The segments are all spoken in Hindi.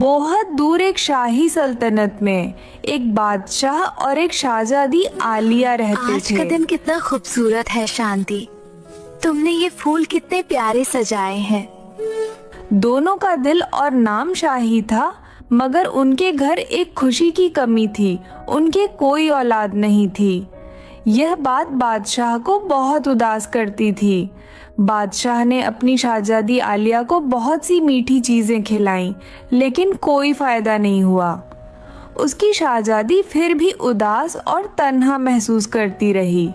बहुत दूर एक शाही सल्तनत में एक बादशाह और एक शहजादी आलिया रहते आज थे। का दिन कितना खूबसूरत है शांति। तुमने ये फूल कितने प्यारे सजाए हैं। दोनों का दिल और नाम शाही था, मगर उनके घर एक खुशी की कमी थी। उनके कोई औलाद नहीं थी। यह बात बादशाह को बहुत उदास करती थी। बादशाह ने अपनी शहजादी आलिया को बहुत सी मीठी चीजें खिलाईं, लेकिन कोई फायदा नहीं हुआ। उसकी शहजादी फिर भी उदास और तन्हा महसूस करती रही।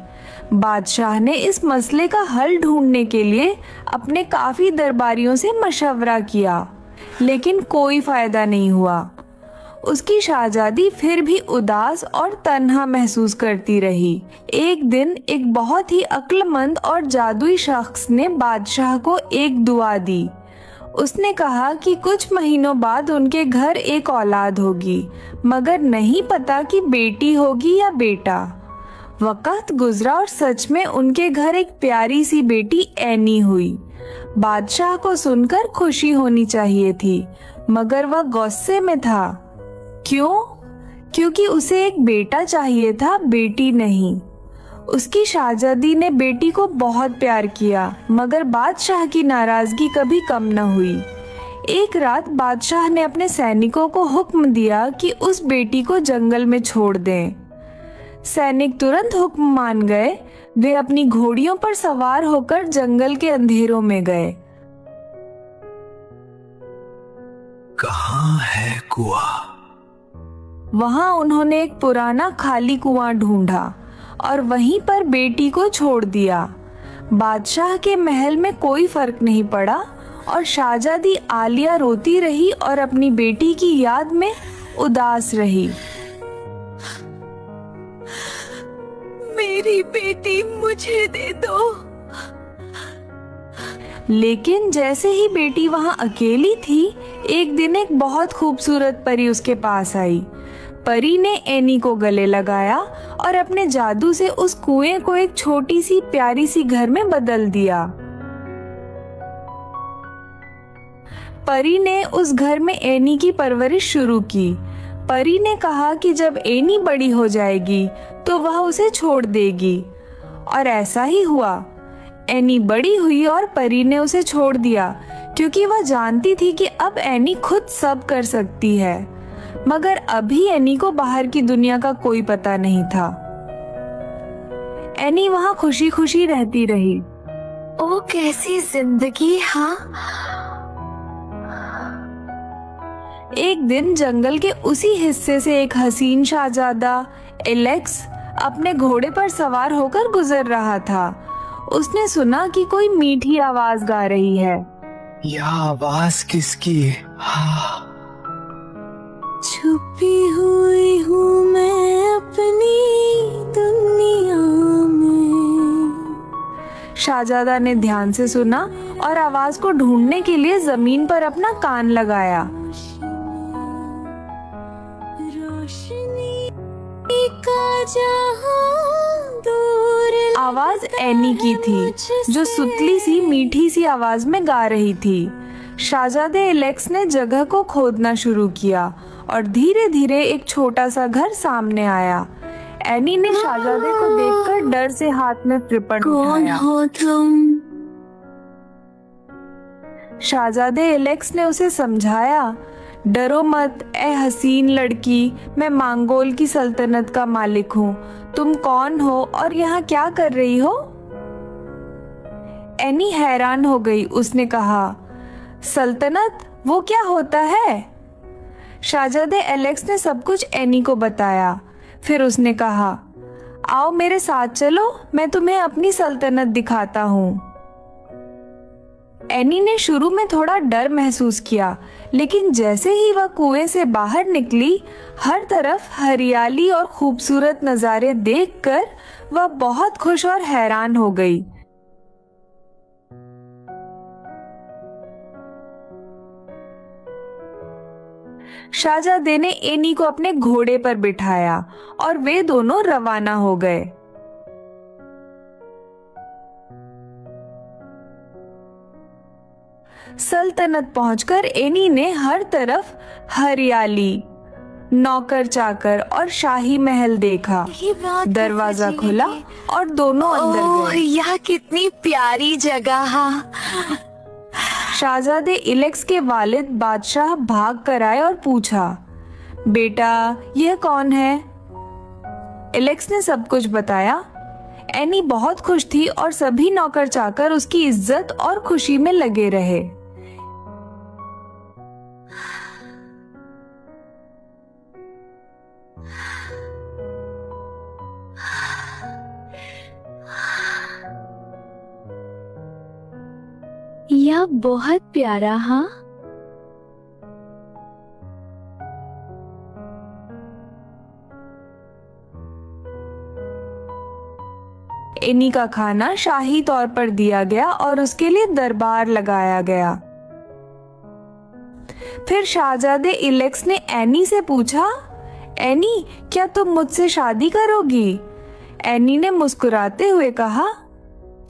बादशाह ने इस मसले का हल ढूंढने के लिए अपने काफी दरबारियों से मशवरा किया, लेकिन कोई फायदा नहीं हुआ। उसकी शहजादी फिर भी उदास और तन्हा महसूस करती रही। एक दिन एक बहुत ही अक्लमंद और जादुई शख्स ने बादशाह को एक दुआ दी। उसने कहा कि कुछ महीनों बाद उनके घर एक औलाद होगी, मगर नहीं पता कि बेटी होगी या बेटा। वक्त गुजरा और सच में उनके घर एक प्यारी सी बेटी एनी हुई। बादशाह को सुनकर खुशी होनी चाहिए थी, मगर वह गुस्से में था। क्यों? क्योंकि उसे एक बेटा चाहिए था, बेटी नहीं। उसकी शहजादी ने बेटी को बहुत प्यार किया, मगर बादशाह की नाराजगी कभी कम न हुई। एक रात बादशाह ने अपने सैनिकों को हुक्म दिया कि उस बेटी को जंगल में छोड़ दें। सैनिक तुरंत हुक्म मान गए। वे अपनी घोड़ियों पर सवार होकर जंगल के अंधेरों में गए। कहाँ है कुआं? वहां उन्होंने एक पुराना खाली कुआं ढूंढा और वहीं पर बेटी को छोड़ दिया। बादशाह के महल में कोई फर्क नहीं पड़ा और शहजादी आलिया रोती रही और अपनी बेटी की याद में उदास रही। मेरी बेटी मुझे दे दो। लेकिन जैसे ही बेटी वहां अकेली थी, एक दिन एक बहुत खूबसूरत परी उसके पास आई। परी ने एनी को गले लगाया और अपने जादू से उस कुएं को एक छोटी सी प्यारी सी घर में बदल दिया। परी ने उस घर में एनी की परवरिश शुरू की। परी ने कहा कि जब एनी बड़ी हो जाएगी तो वह उसे छोड़ देगी, और ऐसा ही हुआ। एनी बड़ी हुई और परी ने उसे छोड़ दिया, क्योंकि वह जानती थी कि अब एनी खुद सब कर सकती है। मगर अभी एनी को बाहर की दुनिया का कोई पता नहीं था। एनी वहां खुशी खुशी रहती रही। ओ कैसी जिंदगी। हाँ, एक दिन जंगल के उसी हिस्से से एक हसीन शहजादा एलेक्स अपने घोड़े पर सवार होकर गुजर रहा था। उसने सुना कि कोई मीठी आवाज गा रही है। यह आवाज किसकी? हाँ, छुपी हुई हूँ मैं अपनी दुनिया में। शहजादा ने ध्यान से सुना और आवाज को ढूंढने के लिए जमीन पर अपना कान लगाया। रोशनी का जहां दूर। आवाज एनी की थी, जो सुतली सी मीठी सी आवाज में गा रही थी। शहजादे एलेक्स ने जगह को खोदना शुरू किया और धीरे धीरे एक छोटा सा घर सामने आया। एनी ने शहजादे को देखकर डर से हाथ में कृपण कौन उठाया। हो तुम? शहजादे एलेक्स ने उसे समझाया, डरो मत ए हसीन लड़की, मैं मांगोल की सल्तनत का मालिक हूँ। तुम कौन हो और यहाँ क्या कर रही हो? एनी हैरान हो गई। उसने कहा, सल्तनत, वो क्या होता है? शहजादे एलेक्स ने सब कुछ एनी को बताया। फिर उसने कहा, आओ मेरे साथ चलो, मैं तुम्हें अपनी सल्तनत दिखाता हूँ। एनी ने शुरू में थोड़ा डर महसूस किया, लेकिन जैसे ही वह कुएं से बाहर निकली, हर तरफ हरियाली और खूबसूरत नज़ारे देखकर वह बहुत खुश और हैरान हो गई। शहजादे ने एनी को अपने घोड़े पर बिठाया और वे दोनों रवाना हो गए। सल्तनत पहुंचकर एनी ने हर तरफ हरियाली, नौकर चाकर और शाही महल देखा। ये बात दरवाजा फूफा जी खुला ने और दोनों अंदर ओह, गए। यह कितनी प्यारी जगह है। शहजादे इलेक्स के वालिद बादशाह भाग कर आए और पूछा, बेटा यह कौन है? इलेक्स ने सब कुछ बताया। एनी बहुत खुश थी और सभी नौकर चाकर उसकी इज्जत और खुशी में लगे रहे। यह बहुत प्यारा है। एनी का खाना शाही तौर पर दिया गया और उसके लिए दरबार लगाया गया। फिर शहजादे इलेक्स ने एनी से पूछा, एनी क्या तुम मुझसे शादी करोगी? एनी ने मुस्कुराते हुए कहा,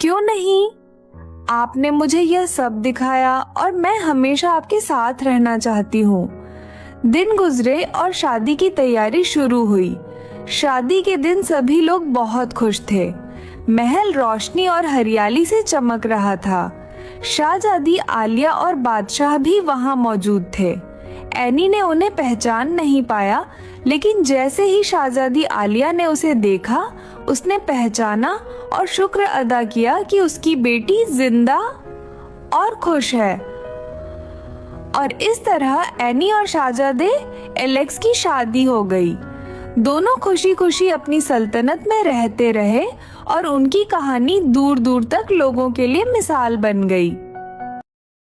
क्यों नहीं? आपने मुझे यह सब दिखाया और मैं हमेशा आपके साथ रहना चाहती हूँ। दिन गुजरे और शादी की तैयारी शुरू हुई। शादी के दिन सभी लोग बहुत खुश थे। महल रोशनी और हरियाली से चमक रहा था। शहजादी आलिया और बादशाह भी वहां मौजूद थे। एनी ने उन्हें पहचान नहीं पाया, लेकिन जैसे ही शहजादी आलिया ने उसे देखा, उसने पहचाना और शुक्र अदा किया कि उसकी बेटी जिंदा और खुश है। और इस तरह एनी और शहजादे एलेक्स की शादी हो गई। दोनों खुशी खुशी अपनी सल्तनत में रहते रहे और उनकी कहानी दूर दूर तक लोगों के लिए मिसाल बन गई।